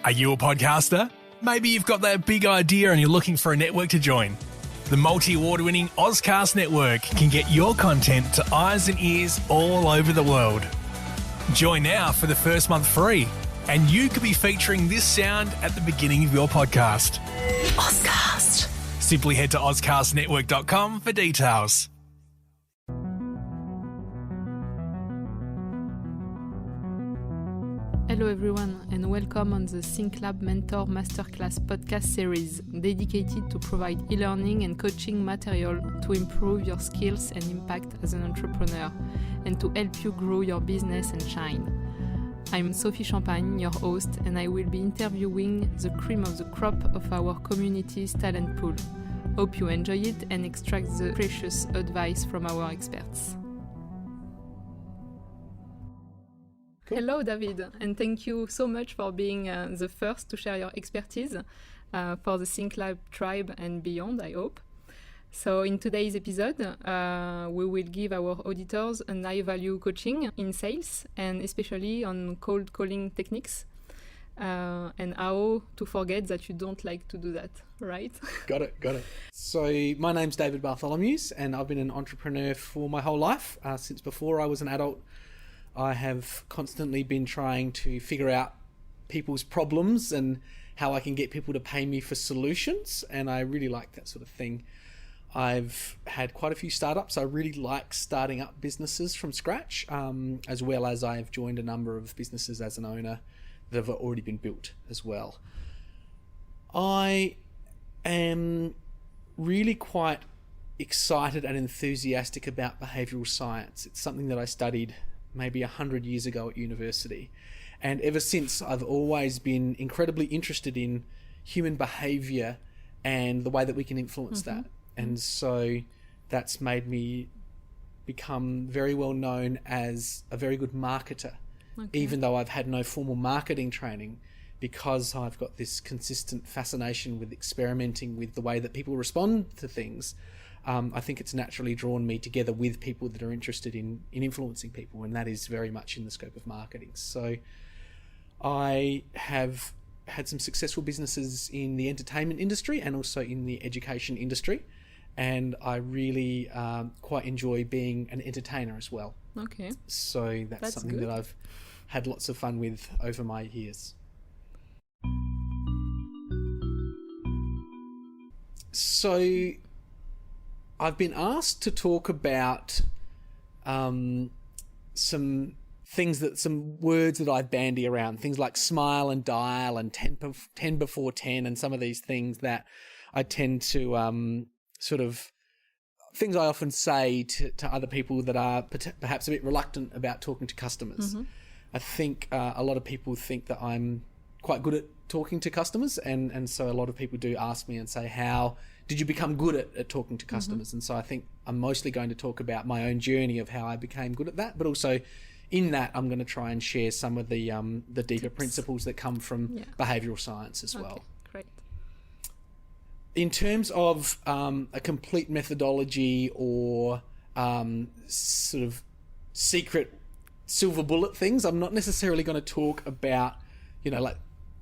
Are you a podcaster? Maybe you've got that big idea and you're looking for a network to join. The multi-award-winning Ozcast Network can get your content to eyes and ears all over the world. Join now for the first month free, and you could be featuring this sound at the beginning of your podcast. Ozcast. Simply head to ozcastnetwork.com for details. Hello everyone and welcome on the ThinkLab Mentor Masterclass podcast series dedicated to provide e-learning and coaching material to improve your skills and impact as an entrepreneur and to help you grow your business and shine. I'm Sophie Champagne, your host, and I will be interviewing the cream of the crop of our community's talent pool. Hope you enjoy it and extract the precious advice from our experts. Hello, David, and thank you so much for being the first to share your expertise for the ThinkLab tribe and beyond, I hope. So in today's episode, we will give our auditors an high-value coaching in sales and especially on cold calling techniques and how to forget that you don't like to do that, right? Got it. So my name's David Bartholomeusz and I've been an entrepreneur for my whole life. Since before I was an adult, I have constantly been trying to figure out people's problems and how I can get people to pay me for solutions, and I really like that sort of thing. I've had quite a few startups. I really like starting up businesses from scratch, as well as I've joined a number of businesses as an owner that have already been built as well. I am really quite excited and enthusiastic about behavioural science. It's something that I studied maybe 100 years ago at university. And ever since, I've always been incredibly interested in human behaviour and the way that we can influence that. And so that's made me become very well known as a very good marketer, even though I've had no formal marketing training, because I've got this consistent fascination with experimenting with the way that people respond to things. I think it's naturally drawn me together with people that are interested in influencing people, and that is very much in the scope of marketing. So I have had some successful businesses in the entertainment industry and also in the education industry, and I really quite enjoy being an entertainer as well. Okay. So that's something good. that I've had lots of fun with over my years. So I've been asked to talk about some words that I bandy around, things like smile and dial and 10 before 10 and some of these things that I tend to things I often say to other people that are perhaps a bit reluctant about talking to customers. I think a lot of people think that I'm quite good at talking to customers, and so a lot of people do ask me and say, how did you become good at talking to customers? And so I think I'm mostly going to talk about my own journey of how I became good at that, but also in that I'm going to try and share some of the deeper principles that come from behavioural science as well. Great. In terms of a complete methodology or sort of secret silver bullet things, I'm not necessarily going to talk about, like,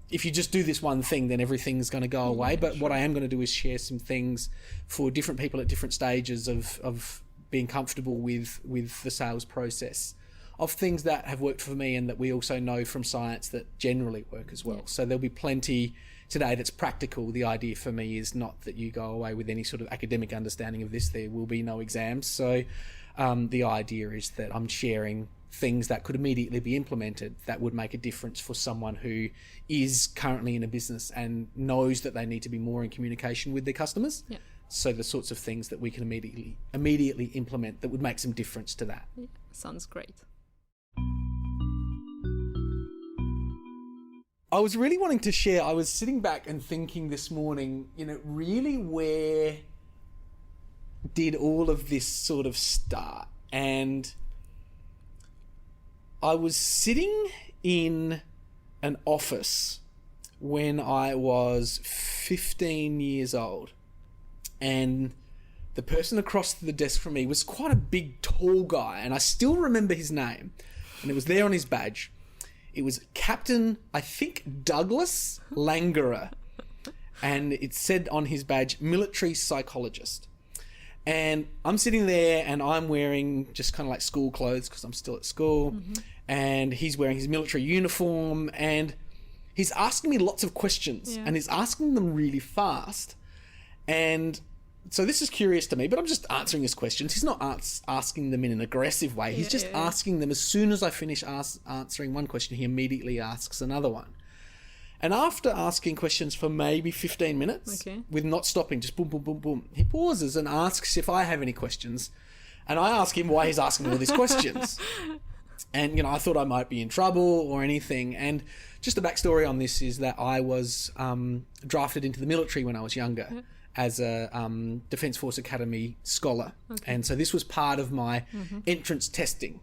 if you just do this one thing, then everything's going to go away. But what I am going to do is share some things for different people at different stages of being comfortable with the sales process, of things that have worked for me and that we also know from science that generally work as well. So there'll be plenty today that's practical. The idea for me is not that you go away with any sort of academic understanding of this. There will be no exams. So the idea is that I'm sharing things that could immediately be implemented that would make a difference for someone who is currently in a business and knows that they need to be more in communication with their customers. So the sorts of things that we can immediately implement that would make some difference to that. Sounds great. I was really wanting to share, I was sitting back and thinking this morning, really where did all of this sort of start? And I was sitting in an office when I was 15 years old, and the person across the desk from me was quite a big, tall guy, and I still remember his name, and it was there on his badge. it was Captain, I think, Douglas Langerer. And it said on his badge, military psychologist. And I'm sitting there and I'm wearing just kind of like school clothes because I'm still at school. And he's wearing his military uniform and he's asking me lots of questions and he's asking them really fast. And so this is curious to me, but I'm just answering his questions. He's not asking them in an aggressive way. He's just asking them. As soon as I finish answering one question, he immediately asks another one. And after asking questions for maybe 15 minutes, with not stopping, just boom, boom, boom, boom, he pauses and asks if I have any questions. And I ask him why he's asking all these questions. And, I thought I might be in trouble or anything. And just the backstory on this is that I was drafted into the military when I was younger as a Defence Force Academy scholar. And so this was part of my entrance testing.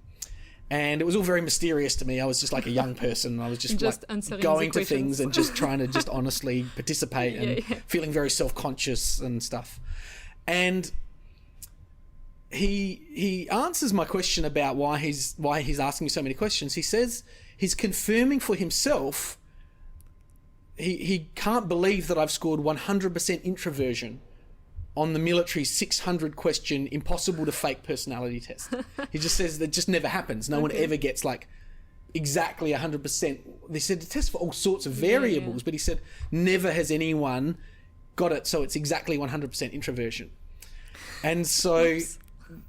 And it was all very mysterious to me. I was just like a young person. I was just like going to things and just trying to just honestly participate and feeling very self-conscious and stuff. And he answers my question about why he's asking me so many questions. He says he's confirming for himself he can't believe that I've scored 100% introversion on the military 600 question impossible to fake personality test. He just says that just never happens. No one ever gets like exactly 100%. They said to test for all sorts of variables, but he said never has anyone got it so it's exactly 100% introversion. And so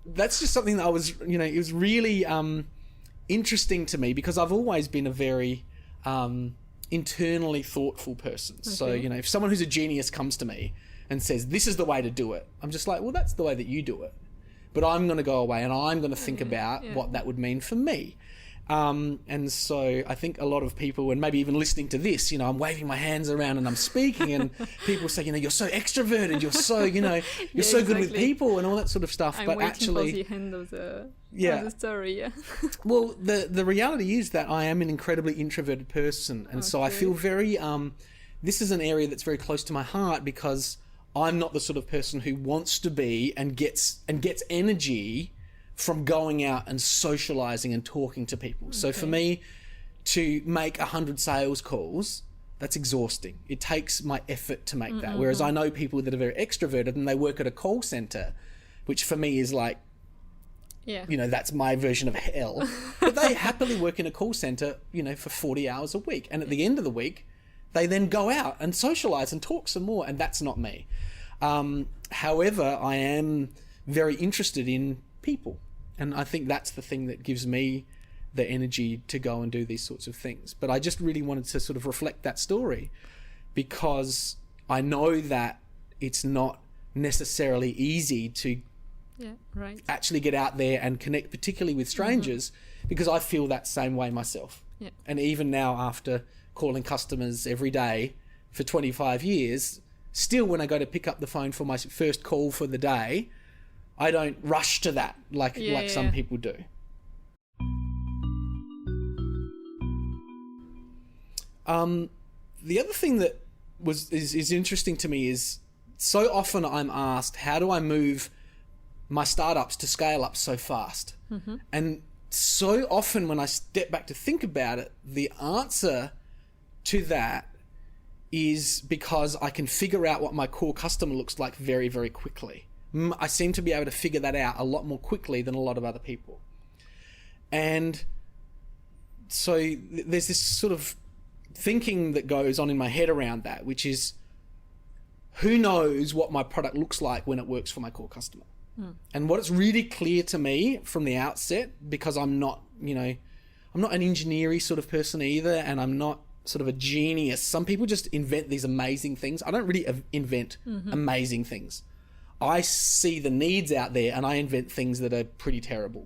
that's just something that I was, it was really interesting to me because I've always been a very internally thoughtful person. So, if someone who's a genius comes to me and says, this is the way to do it, I'm just like, well, that's the way that you do it. But I'm going to go away and I'm going to think about what that would mean for me. And so I think a lot of people, and maybe even listening to this, I'm waving my hands around and I'm speaking and people say, you're so extroverted, you're so, you're so good with people and all that sort of stuff. I'm but waiting actually, for the end of the story. Well, the reality is that I am an incredibly introverted person. And so I feel very, this is an area that's very close to my heart because I'm not the sort of person who wants to be and gets energy from going out and socializing and talking to people. So for me to make 100 sales calls, that's exhausting. It takes my effort to make that. Whereas I know people that are very extroverted and they work at a call center, which for me is like, that's my version of hell. But they happily work in a call center, for 40 hours a week. And at the end of the week, they then go out and socialize and talk some more. And that's not me. However, I am very interested in people. And I think that's the thing that gives me the energy to go and do these sorts of things. But I just really wanted to sort of reflect that story because I know that it's not necessarily easy to actually get out there and connect, particularly with strangers, because I feel that same way myself. Yeah. And even now, after calling customers every day for 25 years, still when I go to pick up the phone for my first call for the day, I don't rush to that like some people do. The other thing that is interesting to me is so often I'm asked, how do I move my startups to scale up so fast? And so often when I step back to think about it, the answer to that is because I can figure out what my core customer looks like very, very quickly. I seem to be able to figure that out a lot more quickly than a lot of other people. And so there's this sort of thinking that goes on in my head around that, which is who knows what my product looks like when it works for my core customer. And what is really clear to me from the outset, because I'm not an engineering sort of person either, and I'm not sort of a genius. Some people just invent these amazing things. I don't really invent amazing things. I see the needs out there and I invent things that are pretty terrible.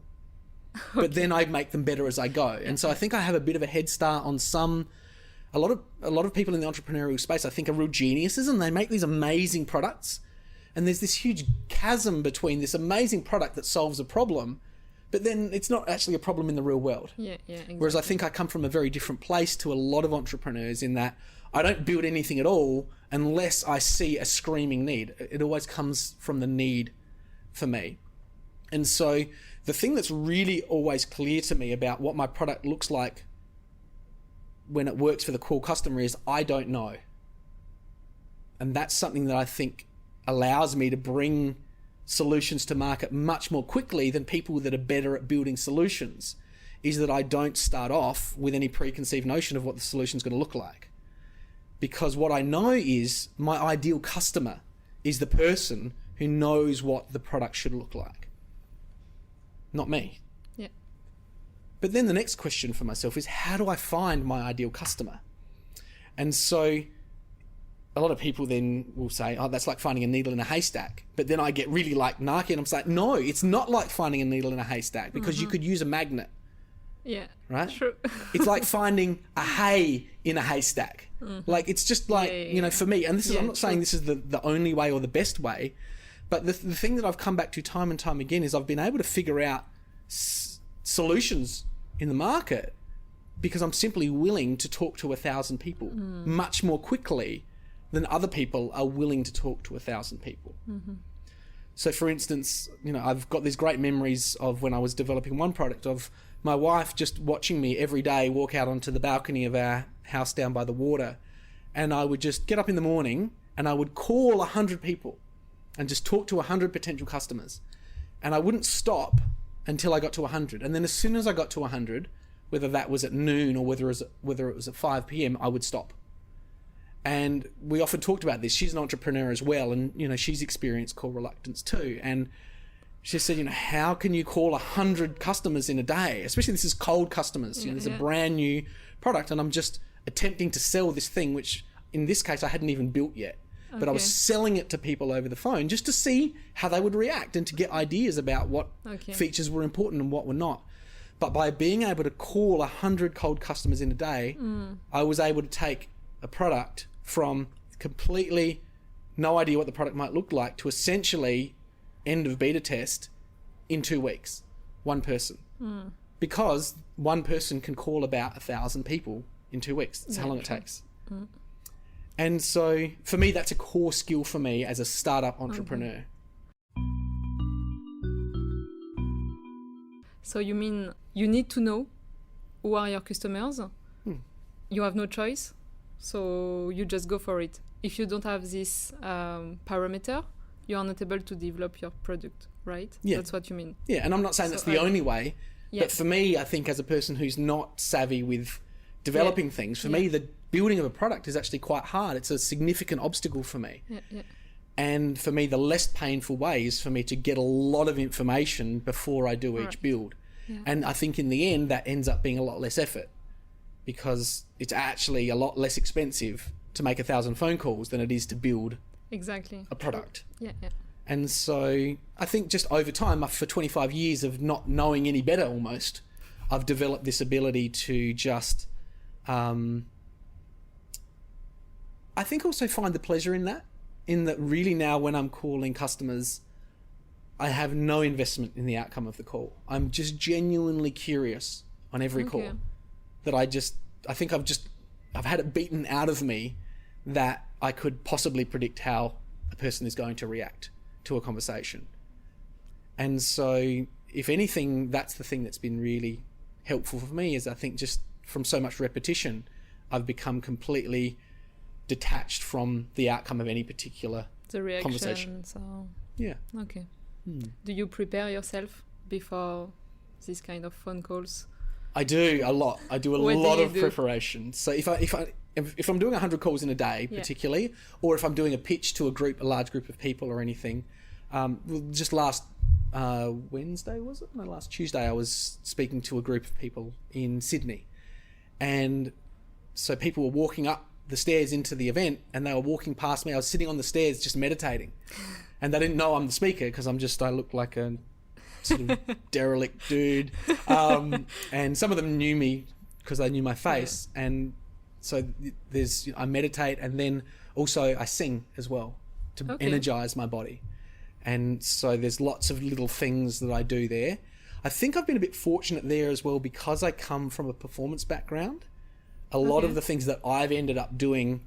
But then I make them better as I go. And so I think I have a bit of a head start on a lot of people in the entrepreneurial space I think are real geniuses and they make these amazing products. And there's this huge chasm between this amazing product that solves a problem, but then it's not actually a problem in the real world. Exactly. Whereas I think I come from a very different place to a lot of entrepreneurs in that I don't build anything at all unless I see a screaming need. It always comes from the need for me. And so the thing that's really always clear to me about what my product looks like when it works for the core customer is I don't know. And that's something that I think allows me to bring solutions to market much more quickly than people that are better at building solutions, is that I don't start off with any preconceived notion of what the solution is going to look like. Because what I know is my ideal customer is the person who knows what the product should look like, not me. Yeah. But then the next question for myself is, how do I find my ideal customer? And so a lot of people then will say, oh, that's like finding a needle in a haystack. But then I get really like narky and I'm like, no, it's not like finding a needle in a haystack, because you could use a magnet. Yeah. Right? True. It's like finding a hay in a haystack. Like, it's just like, you know, for me, and this is, I'm not saying this is the only way or the best way, but the thing that I've come back to time and time again is I've been able to figure out solutions in the market because I'm simply willing to talk to 1,000 people much more quickly than other people are willing to talk to 1,000 people. So for instance, you know, I've got these great memories of when I was developing one product of my wife just watching me every day walk out onto the balcony of our house down by the water. And I would just get up in the morning and I would call 100 people and just talk to 100 potential customers. And I wouldn't stop until I got to 100. And then as soon as I got to 100, whether that was at noon or whether it was at 5 p.m, I would stop. And we often talked about this. She's an entrepreneur as well, and you know, she's experienced call reluctance too. And she said, you know, how can you call 100 customers in a day? Especially this is cold customers. You know, there's a brand new product, and I'm just attempting to sell this thing, which in this case I hadn't even built yet. But I was selling it to people over the phone just to see how they would react and to get ideas about what features were important and what were not. But by being able to call 100 cold customers in a day, I was able to take a product from completely no idea what the product might look like to essentially end of beta test in 2 weeks. One person. Because one person can call about 1,000 people in 2 weeks. That's how long it takes. And so for me, that's a core skill for me as a startup entrepreneur. So you mean you need to know who are your customers? You have no choice, so you just go for it. If you don't have this parameter, you are not able to develop your product, right? Yeah. That's what you mean. Yeah, and I'm not saying that's the only way, but for me, I think as a person who's not savvy with developing things, for me, the building of a product is actually quite hard. It's a significant obstacle for me. And for me, the less painful way is for me to get a lot of information before I do each build. And I think in the end, that ends up being a lot less effort, because it's actually a lot less expensive to make 1,000 phone calls than it is to build a product. And so I think just over time, for 25 years of not knowing any better almost, I've developed this ability to just, I think also find the pleasure in that really now when I'm calling customers, I have no investment in the outcome of the call. I'm just genuinely curious on every call that I think I've had it beaten out of me that I could possibly predict how a person is going to react to a conversation. And so if anything, that's the thing that's been really helpful for me, is I think just from so much repetition, I've become completely detached from the outcome of any particular conversation. Okay. Do you prepare yourself before these kind of phone calls? I do a lot. I do a lot of preparation. So if I'm doing 100 calls in a day, particularly, or if I'm doing a pitch to a large group of people or anything, just last Wednesday, was it? No, last Tuesday, I was speaking to a group of people in Sydney, and so people were walking up the stairs into the event, and they were walking past me. I was sitting on the stairs just meditating, and they didn't know I'm the speaker because I look like a sort of derelict dude, and some of them knew me because they knew my face, and so I meditate, and then also I sing as well to energize my body. And so there's lots of little things that I do there. I think I've been a bit fortunate there as well because I come from a performance background. A lot of the things that I've ended up doing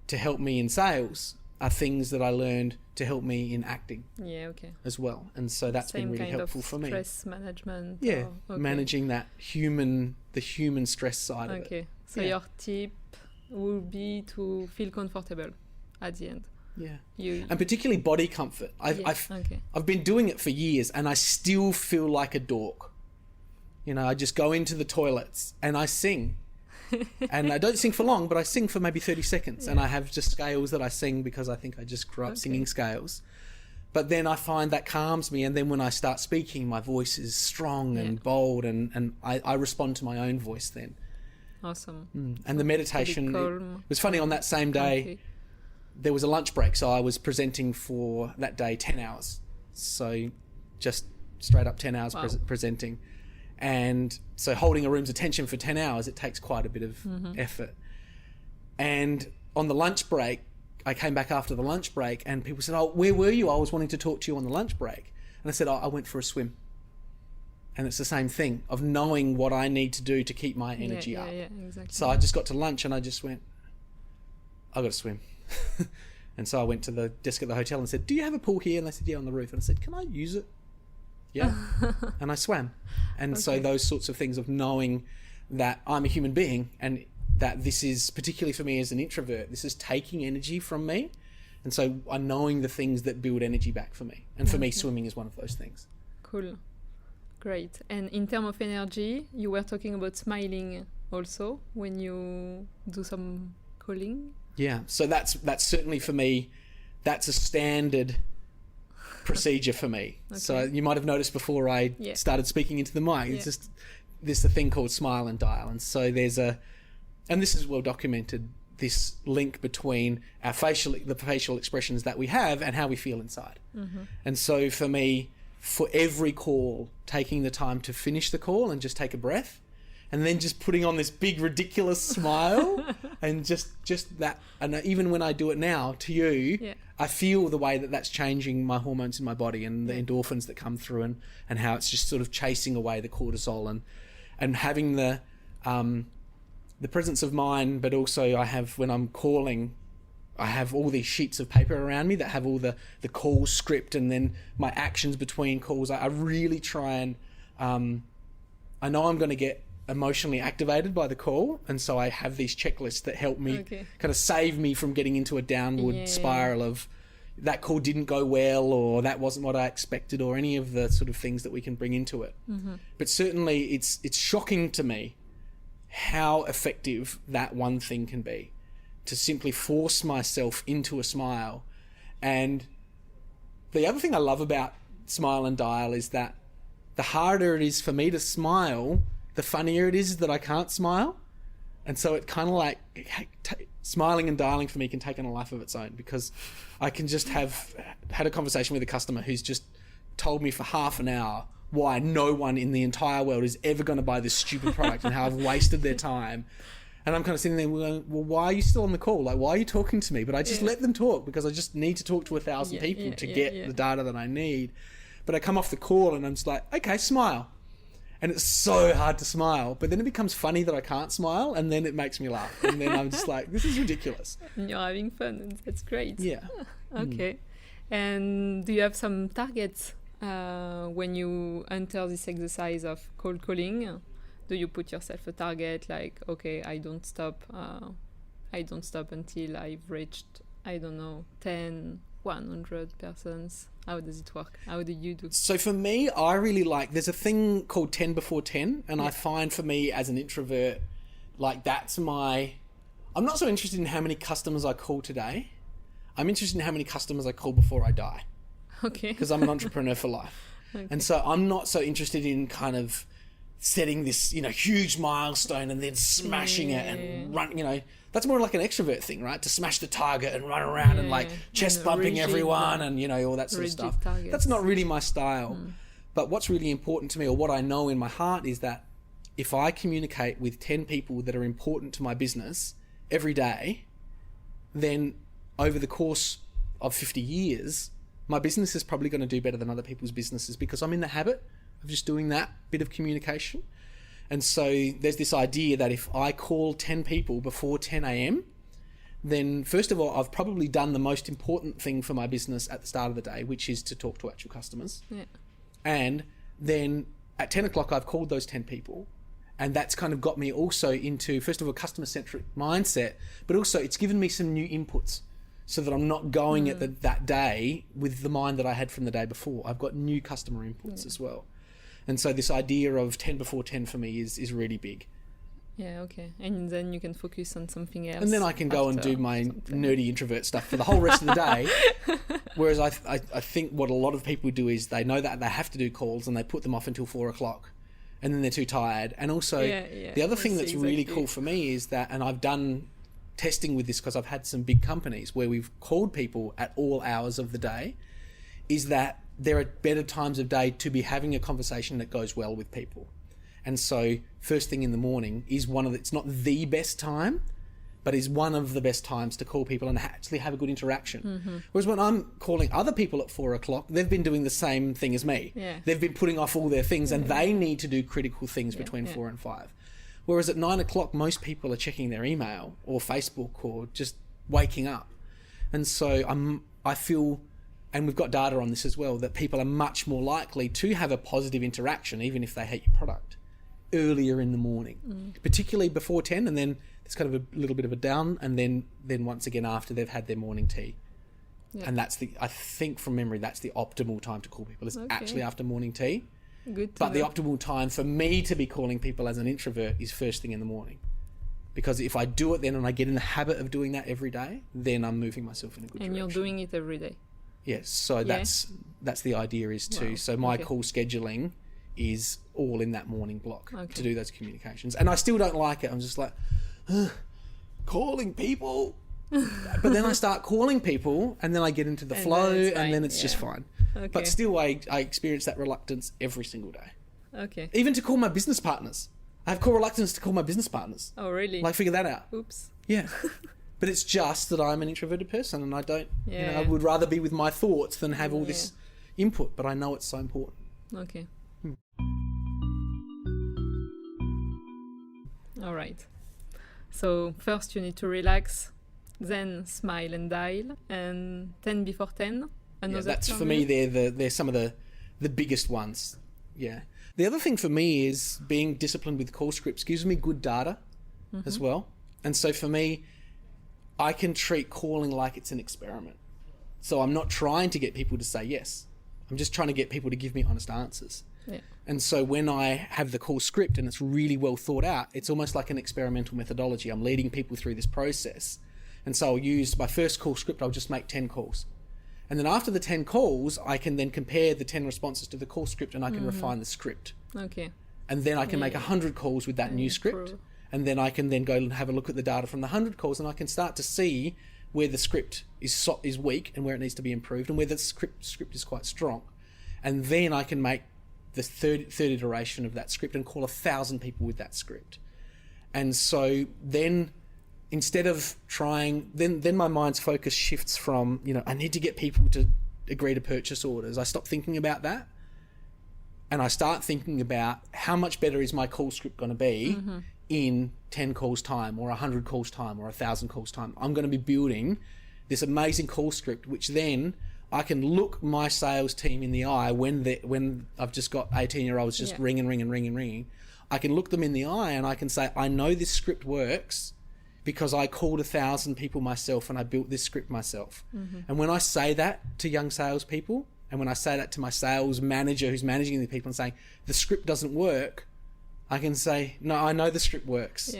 to help me in sales are things that I learned to help me in acting as well. And so that's been really helpful for me. Stress management. Managing that the human stress side of it. So your tip would be to feel comfortable at the end. Yeah. And particularly body comfort. I've been doing it for years and I still feel like a dork. You know, I just go into the toilets and I sing. And I don't sing for long, but I sing for maybe 30 seconds. And I have just scales that I sing because I think I just grew up singing scales. But then I find that calms me. And then when I start speaking, my voice is strong and bold. And I respond to my own voice then. Awesome. And the meditation, it was funny, on that same day, there was a lunch break. So I was presenting for that day 10 hours. So just straight up 10 hours presenting. And so holding a room's attention for 10 hours, it takes quite a bit of effort. And on the lunch break, I came back after the lunch break and people said, "Oh, where were you? I was wanting to talk to you on the lunch break." And I said, "Oh, I went for a swim." And it's the same thing of knowing what I need to do to keep my energy up. Yeah, exactly. So I just got to lunch and I just went, "I got to swim." And so I went to the desk at the hotel and said, "Do you have a pool here?" And they said, "Yeah, on the roof." And I said, "Can I use it?" Yeah. And I swam. And so those sorts of things of knowing that I'm a human being and that this is, particularly for me as an introvert, this is taking energy from me. And so I'm knowing the things that build energy back for me. And for me, swimming is one of those things. Cool. Great. And in terms of energy, you were talking about smiling also when you do some calling. Yeah. So that's certainly for me, that's a standard procedure for me. So you might have noticed before I started speaking into the mic, it's just there's a thing called smile and dial. And so there's and this is well documented, this link between the facial expressions that we have and how we feel inside. And so for me, for every call, taking the time to finish the call and just take a breath and then just putting on this big ridiculous smile and just that. And even when I do it now to you, I feel the way that that's changing my hormones in my body and the endorphins that come through and how it's just sort of chasing away the cortisol and having the presence of mind. But also I have, when I'm calling, I have all these sheets of paper around me that have all the call script and then my actions between calls. I really try and I know I'm going to get emotionally activated by the call, and so I have these checklists that help me kind of save me from getting into a downward spiral of that call didn't go well or that wasn't what I expected or any of the sort of things that we can bring into it. But certainly it's shocking to me how effective that one thing can be, to simply force myself into a smile. And the other thing I love about Smile and Dial is that the harder it is for me to smile, the funnier it is that I can't smile. And so it kind of like smiling and dialing for me can take on a life of its own, because I can just have had a conversation with a customer who's just told me for half an hour why no one in the entire world is ever going to buy this stupid product and how I've wasted their time. And I'm kind of sitting there going, well, why are you still on the call? Like, why are you talking to me? But I just let them talk because I just need to talk to 1,000 people to get the data that I need. But I come off the call and I'm just like, okay, smile. And it's so hard to smile, but then it becomes funny that I can't smile, and then it makes me laugh. And then I'm just like, this is ridiculous. You're having fun, and that's great. Yeah. Okay. And do you have some targets when you enter this exercise of cold calling? Do you put yourself a target like, okay, I don't stop until I've reached, I don't know, 10, 100 persons? How does it work? How do you do? So for me, I really like, there's a thing called 10 before 10. And I find for me as an introvert, like I'm not so interested in how many customers I call today. I'm interested in how many customers I call before I die. Okay. Because I'm an entrepreneur for life. Okay. And so I'm not so interested in kind of setting this, huge milestone and then smashing it and run, that's more like an extrovert thing, right? To smash the target and run around and like chest bumping everyone and, all that sort of stuff. Targets. That's not really my style. But what's really important to me, or what I know in my heart, is that if I communicate with 10 people that are important to my business every day, then over the course of 50 years, my business is probably going to do better than other people's businesses, because I'm in the habit of just doing that bit of communication. And so there's this idea that if I call 10 people before 10 a.m, then first of all, I've probably done the most important thing for my business at the start of the day, which is to talk to actual customers. Yeah. And then at 10 o'clock, I've called those 10 people. And that's kind of got me also into, first of all, a customer-centric mindset, but also it's given me some new inputs so that I'm not going at that day with the mind that I had from the day before. I've got new customer inputs as well. And so this idea of 10 before 10 for me is really big. Yeah, okay. And then you can focus on something else. And then I can go and do my nerdy introvert stuff for the whole rest of the day. Whereas I think what a lot of people do is they know that they have to do calls and they put them off until 4 o'clock. And then they're too tired. And also, the other thing that's really cool for me is that, and I've done testing with this because I've had some big companies where we've called people at all hours of the day, is that there are better times of day to be having a conversation that goes well with people. And so first thing in the morning is it's not the best time, but is one of the best times to call people and actually have a good interaction. Whereas when I'm calling other people at 4 o'clock, they've been doing the same thing as me. They've been putting off all their things and they need to do critical things between 4 and 5. Whereas at 9 o'clock, most people are checking their email or Facebook or just waking up. And so I feel, and we've got data on this as well, that people are much more likely to have a positive interaction, even if they hate your product, earlier in the morning, particularly before 10, and then it's kind of a little bit of a down, and then once again after they've had their morning tea. And that's I think from memory, that's the optimal time to call people, is actually after morning tea. Good. But the optimal time for me to be calling people as an introvert is first thing in the morning. Because if I do it then and I get in the habit of doing that every day, then I'm moving myself in a good direction. And you're doing it every day. Yes. So that's the idea is to, so my call scheduling is all in that morning block to do those communications. And I still don't like it. I'm just like, calling people. But then I start calling people and then I get into the flow and then it's just fine. But still I experience that reluctance every single day. Okay. Even to call my business partners. I have core reluctance to call my business partners. Oh, really? Like, figure that out. Oops. Yeah. But it's just that I'm an introverted person and I don't, I would rather be with my thoughts than have all this input, but I know it's so important. Okay. All right. So first you need to relax, then smile and dial, and 10 before 10. That's for me. They're some of the biggest ones. Yeah. The other thing for me is being disciplined with call scripts gives me good data as well. And so for me, I can treat calling like it's an experiment. So I'm not trying to get people to say yes. I'm just trying to get people to give me honest answers. Yeah. And so when I have the call script and it's really well thought out, it's almost like an experimental methodology. I'm leading people through this process. And so I'll use my first call script, I'll just make 10 calls. And then after the 10 calls, I can then compare the 10 responses to the call script and I can refine the script. Okay. And then I can make 100 calls with that new script. And then I can then go and have a look at the data from the 100 calls and I can start to see where the script is weak and where it needs to be improved and where the script is quite strong. And then I can make the third iteration of that script and call 1,000 people with that script. And so then instead of trying, then my mind's focus shifts from, I need to get people to agree to purchase orders. I stop thinking about that and I start thinking about how much better is my call script going to be in 10 calls time or 100 calls time or 1,000 calls time. I'm going to be building this amazing call script, which then I can look my sales team in the eye when I've just got 18-year-olds just ringing. I can look them in the eye and I can say, I know this script works because I called 1,000 people myself and I built this script myself. And when I say that to young salespeople, and when I say that to my sales manager who's managing the people and saying, the script doesn't work, I can say, no, I know the script works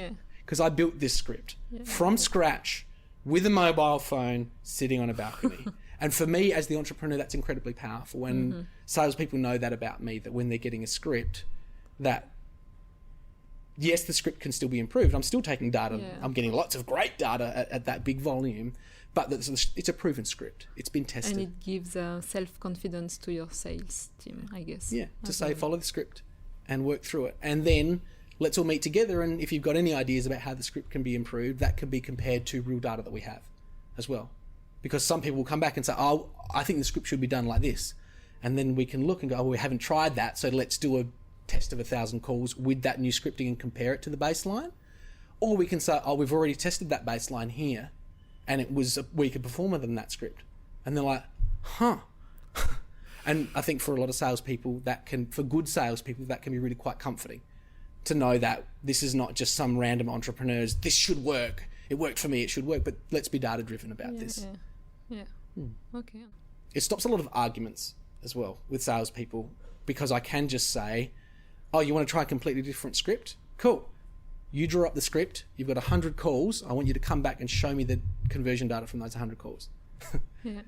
because I built this script from scratch with a mobile phone sitting on a balcony. And for me, as the entrepreneur, that's incredibly powerful. When salespeople know that about me, that when they're getting a script, that yes, the script can still be improved. I'm still taking data. I'm getting lots of great data at that big volume, but it's a proven script. It's been tested. And it gives self-confidence to your sales team, I guess. Yeah, to say, follow the script and work through it. And then let's all meet together. And if you've got any ideas about how the script can be improved, that can be compared to real data that we have as well. Because some people will come back and say, oh, I think the script should be done like this. And then we can look and go, oh, we haven't tried that. So let's do a test of 1,000 calls with that new scripting and compare it to the baseline. Or we can say, oh, we've already tested that baseline here and it was a weaker performer than that script. And they're like, huh. And I think for a lot of salespeople, for good salespeople, that can be really quite comforting. to know that this is not just some random entrepreneurs, this should work. It worked for me, it should work, but let's be data-driven about this. Yeah. Okay. It stops a lot of arguments as well with salespeople, because I can just say, oh, you want to try a completely different script? Cool. You draw up the script, you've got 100 calls, I want you to come back and show me the conversion data from those 100 calls. Yeah.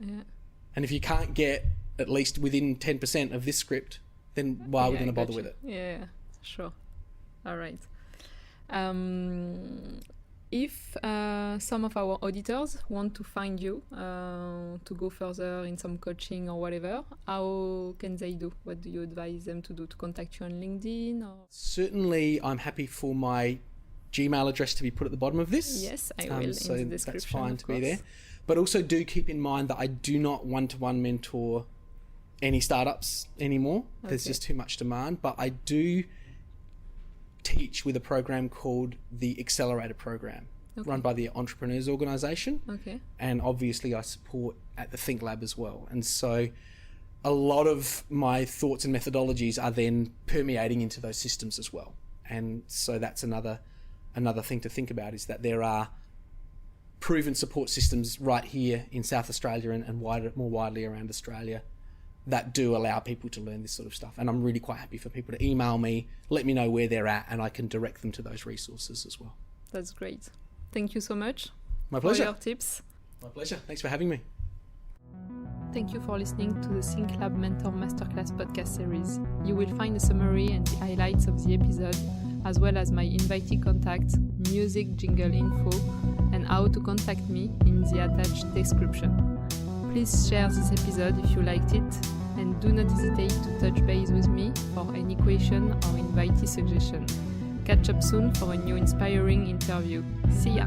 And if you can't get at least within 10% of this script, then why are we going to bother with it? Yeah, sure. All right. If some of our auditors want to find you to go further in some coaching or whatever, how can they do? What do you advise them to do? To contact you on LinkedIn? Or? Certainly, I'm happy for my Gmail address to be put at the bottom of this. Yes, I will, so in the description. that's fine to course. be there. But also do keep in mind that I do not one-to-one mentor any startups anymore. Okay. There's just too much demand. But I do teach with a program called the Accelerator Program, run by the Entrepreneurs Organisation. Okay. And obviously I support at the Think Lab as well. And so a lot of my thoughts and methodologies are then permeating into those systems as well. And so that's another thing to think about, is that there are proven support systems right here in South Australia and more widely around Australia that do allow people to learn this sort of stuff. And I'm really quite happy for people to email me, let me know where they're at, and I can direct them to those resources as well. That's great. Thank you so much. My pleasure. For your tips. My pleasure. Thanks for having me. Thank you for listening to the Think Lab Mentor Masterclass podcast series. You will find a summary and the highlights of the episode, as well as my invitee contact, music jingle info, and how to contact me in the attached description. Please share this episode if you liked it, and do not hesitate to touch base with me for any question or invitee suggestion. Catch up soon for a new inspiring interview. See ya!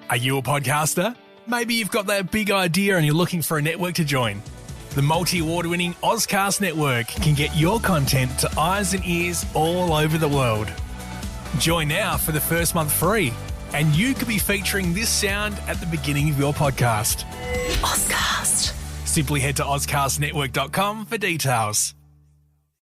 Are you a podcaster? Maybe you've got that big idea and you're looking for a network to join. The multi-award-winning Ozcast network can get your content to eyes and ears all over the world. Join now for the first month free, and you could be featuring this sound at the beginning of your podcast. Ozcast. Simply head to ozcastnetwork.com for details.